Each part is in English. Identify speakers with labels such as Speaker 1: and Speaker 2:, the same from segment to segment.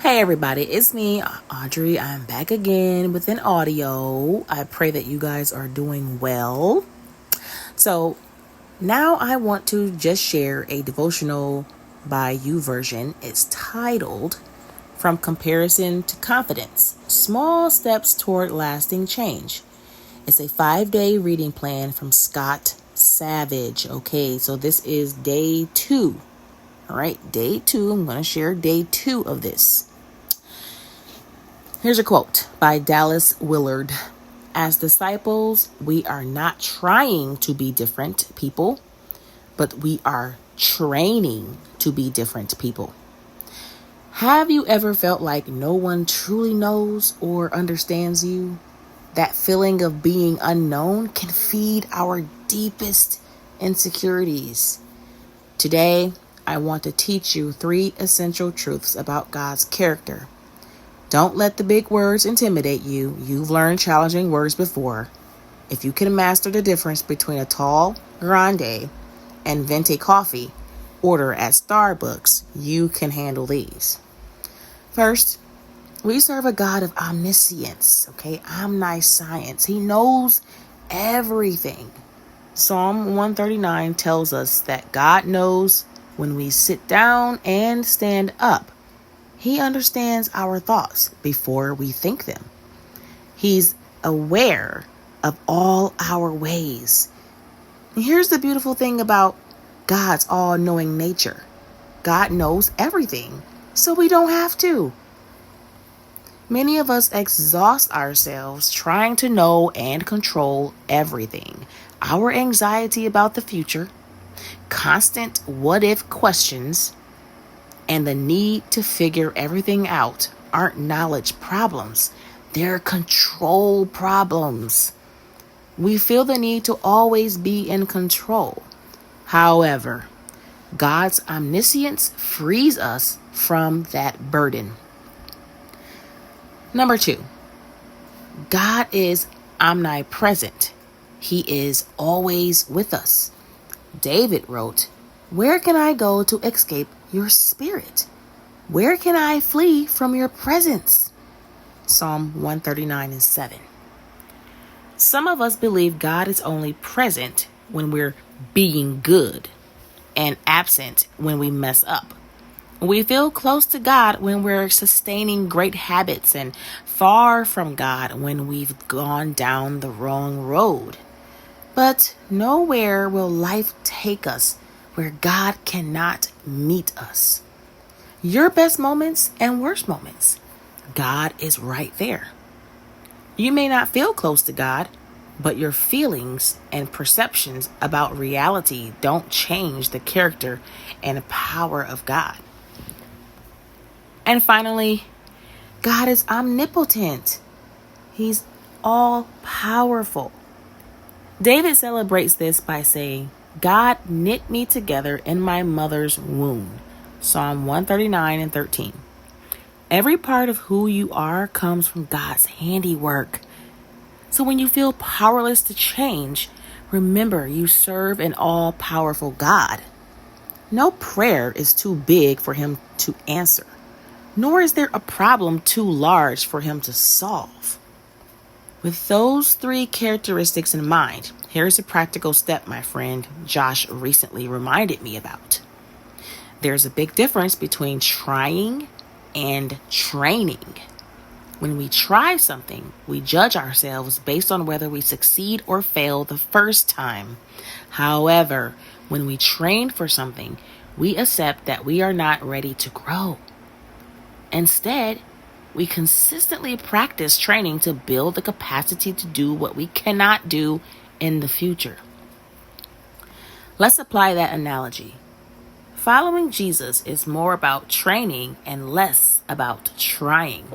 Speaker 1: Hey everybody, it's me, Audrey. I'm back again with an audio. I pray that you guys are doing well. So now I want to just share a devotional by YouVersion. It's titled From Comparison to Confidence: Small Steps Toward Lasting Change. It's a 5-day reading plan from Scott Savage. Okay, so this is day 2. All right, day 2. I'm going to share day 2 of this. Here's a quote by Dallas Willard. As disciples, we are not trying to be different people, but we are training to be different people. Have you ever felt like no one truly knows or understands you? That feeling of being unknown can feed our deepest insecurities. Today, I want to teach you 3 essential truths about God's character. Don't let the big words intimidate you. You've learned challenging words before. If you can master the difference between a tall grande and venti coffee order at Starbucks, you can handle these. First, we serve a God of omniscience, omniscience. He knows everything. Psalm 139 tells us that God knows when we sit down and stand up. He understands our thoughts before we think them. He's aware of all our ways. And here's the beautiful thing about God's all-knowing nature. God knows everything, so we don't have to. Many of us exhaust ourselves trying to know and control everything. Our anxiety about the future, constant what-if questions, and the need to figure everything out aren't knowledge problems. They're control problems. We feel the need to always be in control. However, God's omniscience frees us from that burden. Number 2, God is omnipresent. He is always with us. David wrote, "Where can I go to escape your spirit? Where can I flee from your presence?" Psalm 139:7. Some of us believe God is only present when we're being good and absent when we mess up. We feel close to God when we're sustaining great habits and far from God when we've gone down the wrong road. But nowhere will life take us where God cannot meet us. Your best moments and worst moments, God is right there. You may not feel close to God, but your feelings and perceptions about reality don't change the character and power of God. And finally, God is omnipotent. He's all powerful. David celebrates this by saying, "God knit me together in my mother's womb." Psalm 139:13. Every part of who you are comes from God's handiwork. So when you feel powerless to change, remember you serve an all-powerful God. No prayer is too big for him to answer, nor is there a problem too large for him to solve. With those 3 characteristics in mind, here's a practical step my friend Josh recently reminded me about. There's a big difference between trying and training. When we try something, we judge ourselves based on whether we succeed or fail the first time. However, when we train for something, we accept that we are not ready to grow. Instead, we consistently practice training to build the capacity to do what we cannot do in the future. Let's apply that analogy. Following Jesus is more about training and less about trying.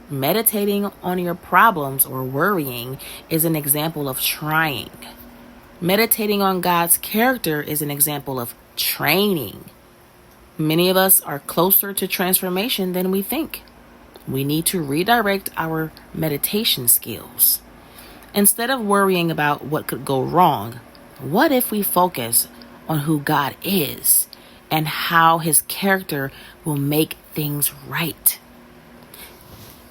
Speaker 1: Meditating on your problems or worrying is an example of trying. Meditating on God's character is an example of training. Many of us are closer to transformation than we think. We need to redirect our meditation skills. Instead of worrying about what could go wrong, what if we focus on who God is and how his character will make things right?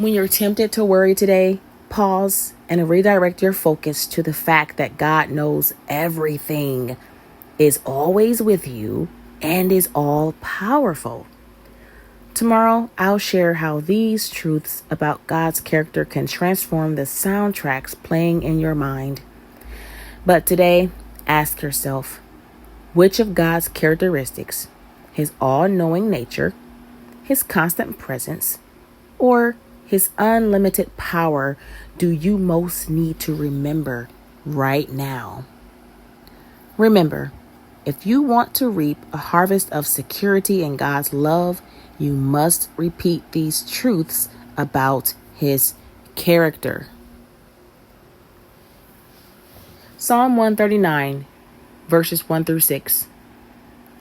Speaker 1: When you're tempted to worry today, pause and redirect your focus to the fact that God knows everything, is always with you, and is all powerful. Tomorrow, I'll share how these truths about God's character can transform the soundtracks playing in your mind. But today, ask yourself, which of God's characteristics, his all-knowing nature, his constant presence, or his unlimited power, do you most need to remember right now? Remember, if you want to reap a harvest of security in God's love, you must repeat these truths about his character. Psalm 139, verses 1 through 6.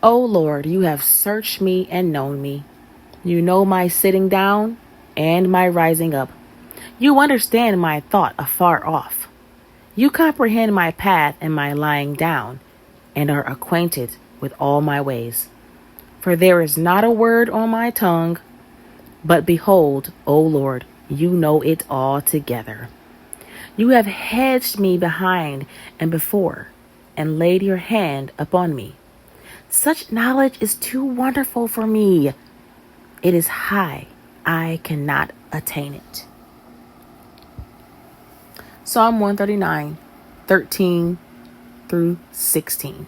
Speaker 1: O Lord, you have searched me and known me. You know my sitting down and my rising up. You understand my thought afar off. You comprehend my path and my lying down, and are acquainted with all my ways. For there is not a word on my tongue, but behold, O Lord, you know it all together. You have hedged me behind and before, and laid your hand upon me. Such knowledge is too wonderful for me. It is high. I cannot attain it. Psalm 139, 13 through 16.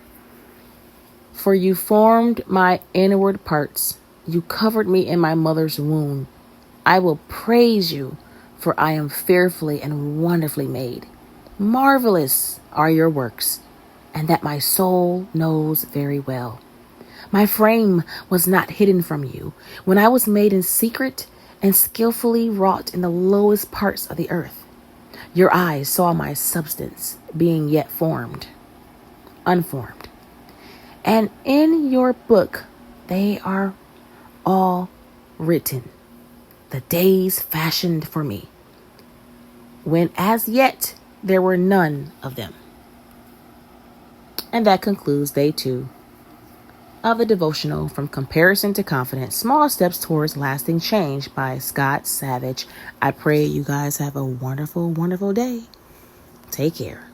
Speaker 1: For you formed my inward parts. You covered me in my mother's womb. I will praise you, for I am fearfully and wonderfully made. Marvelous are your works, and that my soul knows very well. My frame was not hidden from you when I was made in secret and skillfully wrought in the lowest parts of the earth. Your eyes saw my substance being yet unformed. And in your book they are all written, the days fashioned for me, when as yet there were none of them. And that concludes day 2 of the devotional From Comparison to Confidence, Small Steps Towards Lasting Change by Scott Savage. I pray you guys have a wonderful, wonderful day. Take care.